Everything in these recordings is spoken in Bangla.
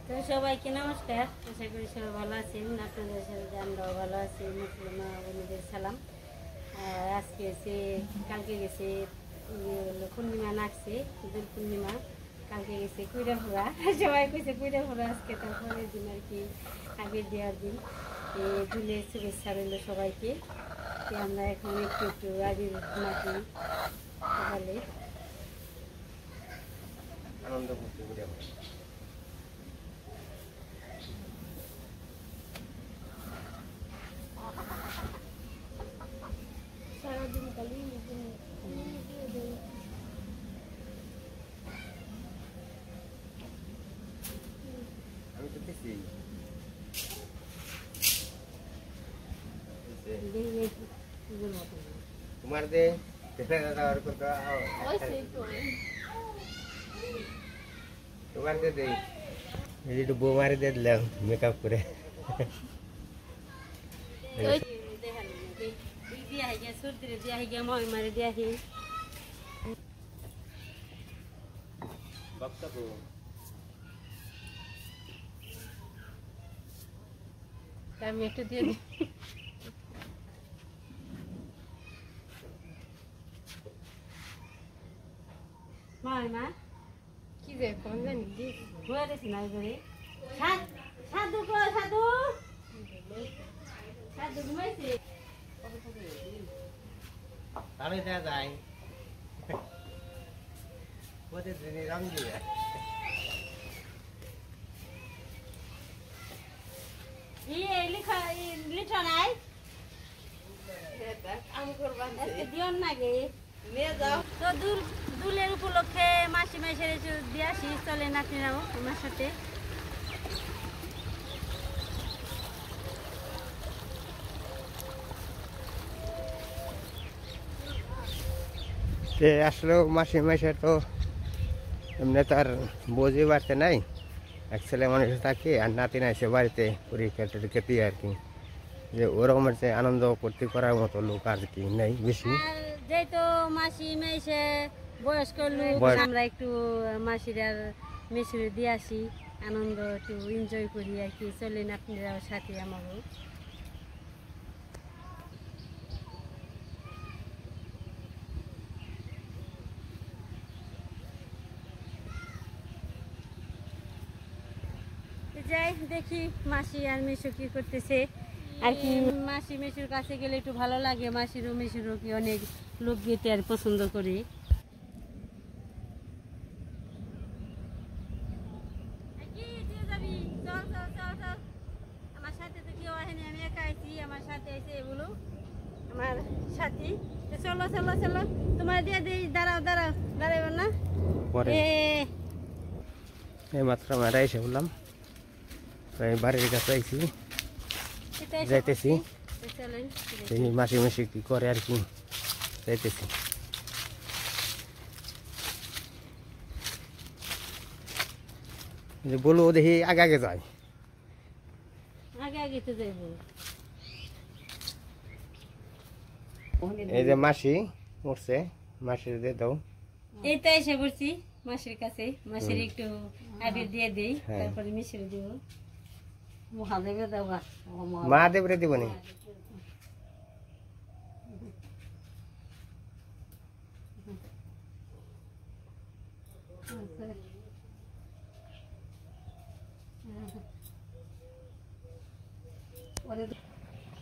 তো সবাইকে নমস্কার, আশা করি সবাই ভালো আছেন। আপনাদের সাথে আমরাও ভালো আছি। মুসলিম বন্ধুদের সালাম। আর আজকে এসে কালকে গেছে পূর্ণিমা নাচছে, ঈদুল পূর্ণিমা। কালকে গেছে কুইরা ফোড়া, সবাই কইছে কুইরা ফোড়া। আজকে তারপরের দিন আর কি আবির দেওয়ার দিন। দুলের শুভেচ্ছা রইল সবাইকে। আমরা এখন একটু একটু আবির মাটি সকালে আনন্দ করতে সারাদিন কালি আমি তো দেখছি তোমার দে তোমার দে দে একটু বউ মারি দিয়ে দিলাম মেকআপ করে আমি একটু দিয়ে দিই। মা কি যে কোন জানি দি হয়ে গেছে না করে সাধু কো সাধু সাধু ঘুমাইছে তাহলে দেওয়া যায় প্রতিদিনই রং দিয়ে লিখা নাই দিও না গে তো দুলের উপলক্ষে মাসি মাসের দিয়ে আসি। চলে নাতিরাও আমার সাথে। আসলেও মাসে মাসে তো এমনি তার বোঝে বাড়তে নাই। এক ছেলে মানুষ থাকে আর নাতি না এসে বাড়িতে পরীক্ষা টরীক্ষা দিয়ে আর কি, যে ওরকমের যে আনন্দ করতে করার মতো লোক আর কি নেই বেশি। যেহেতু মাসি মেসে বয়স্ক লোক, আমরা একটু মাসির আর মেসির দিয়ে আসি, আনন্দ একটু এনজয় করি আর কি। চলেন আপনারাও সাথে আমারও। যাই দেখি মাসি আর মেসু কি করতেছে আর কি। মাসি মেসুর কাছে গেলে একটু ভালো লাগে। মাসিরও মেসুরও কি অনেক লোক গীতে আর পছন্দ করে। আমার সাথে তো কেউ আসেনি, আমি একা আইছি। আমার সাথে এসে এগুলো আমার সাথী। চলো চলো চলো, তোমার দিয়ে দিই। দাঁড়াও দাঁড়াও, দাঁড়াইব না। এই মাত্র আমরা এসে বললাম বাড়ির কাছে আইছি, যাইতেছি। মাসি মাসি কি করে আর কি, যাইতেছি। বলবো দেখি আগে আগে যায়, আগে আগে তো যাইব। এই যে মাসি উঠছে, মাসির দিয়ে দাও। এই তো এসে পড়ছি মাসির কাছে। মাসির একটু আবির দিয়ে দিই, তারপরে মিশিয়ে দিব। মহাদেবে দেওয়া মা দেবরে দিব নি।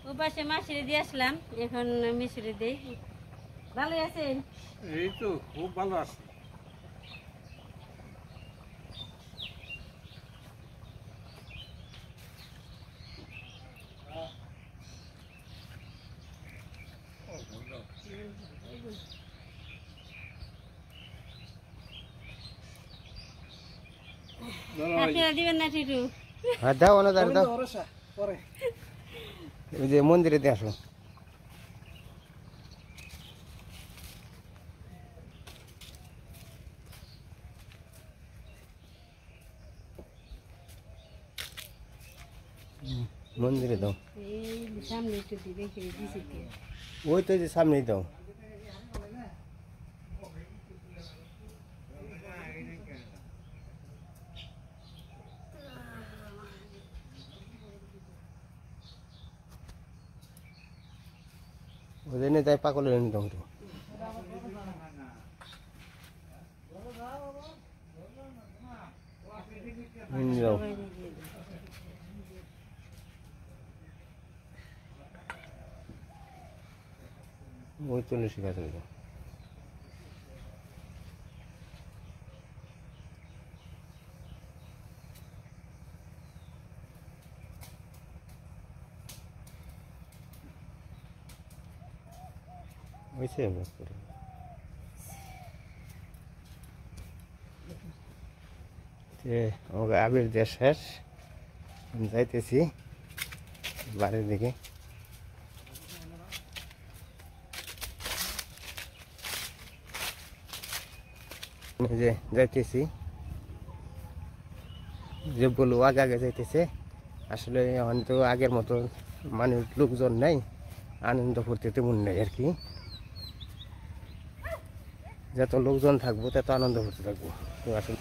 ও পাশে মাসিরে দিয়ে আসলাম, এখন মিশিয়ে দিই। ভালো আছেন? এই তো খুব ভালো আছে। আপনারা দিবেন না টিটু? হ্যাঁ দাও না, দাও। ওই যে মন্দিরে দিয়ে আসো। মন্দিরে দাও। সামনে একটু দিবে, দিছি। ওই তো যে সামনেই দাও। ওই জন্য তাই পাকলের নিতাম তো যাও সবাই দিয়ে দিই। 45 গাছ হইল হয়েছে আমাকে আবির দেশ শেষ আমি যাইতেছি বাড়ির দিকে যে যাইতেছি যে বলবো আগে আগে যাইতেছে আসলে এখন তো আগের মতো মানুষ লোকজন নাই আনন্দ করতে তেমন নেই আর কি যত লোকজন থাকবো তত আনন্দ করতে থাকবো তো আসলে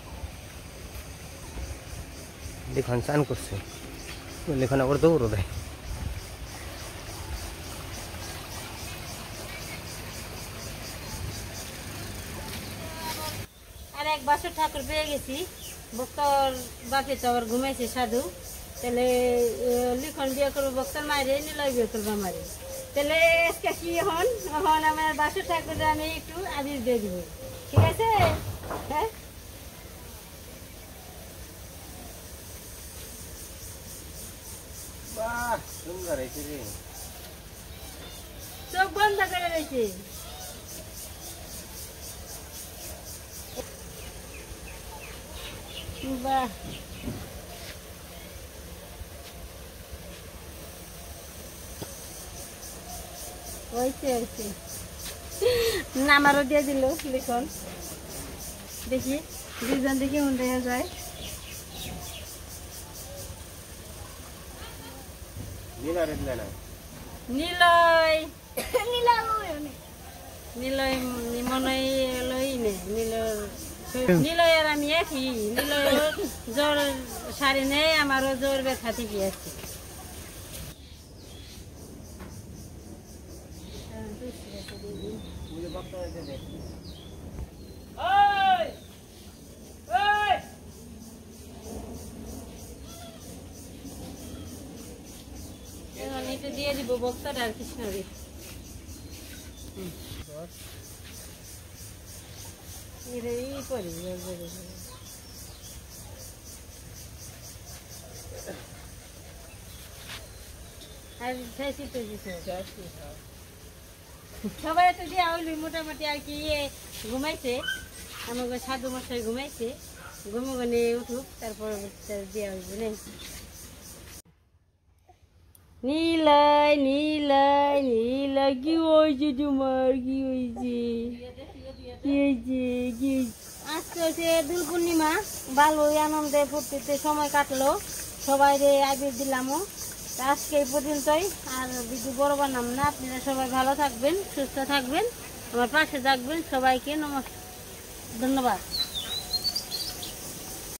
লিখন চান করছে লিখন আবার দৌড়ো দেয় আর এক বছর ঠাকুর পেয়ে গেছি ভক্তর বাপে তো আবার ঘুমাইছে সাধু তাহলে লিখন বিয়ে করবো ভক্তর মায়ের নিলয় বিয়ে করবো আমারে তাহলে আজকে কি হন এখন আমার বাসর ঠাকুর আমি একটু আবির দিয়ে দিব ঠিক আছে হ্যাঁ বাহ সুন্দর হয়েছে রে চোখ বন্ধ করে রয়েছে বাহ হয়েছে হয়েছে আমারও দিয়ে দিল লিখন দেখি দুজন দেখি উঠে যায় নীলা রেড না নিলয় নিলয় মনে লই নে নিলয় আর আমি একই নিলয় জ্বর সারি নেই আমারও জ্বর ব্যথা থেকে আছে এখন একটু দিয়ে দিব বক্তাটা আর কৃষ্ণরে এই পরি আর খাইছি তো সবাই তো দেওয়া হইলো মোটামুটি আর কি ঘুমাইছে আমাকে সাধু মশাই ঘুমাইছে ঘুমোগনে উঠুক তারপর দেওয়া হইব না নীলয় নীলয় নীলয় কি হয়েছে তোমার কি হয়েছে কি হয়েছে কি আজকে হচ্ছে দোল পূর্ণিমা ভালোই আনন্দে ফুর্তিতে সময় কাটলো সবাই রে আবির দিলামও আজকে এই পর্যন্তই আর ভিডিও বড় বানাম না আপনারা সবাই ভালো থাকবেন সুস্থ থাকবেন আমার পাশে থাকবেন সবাইকে নমস্কার ধন্যবাদ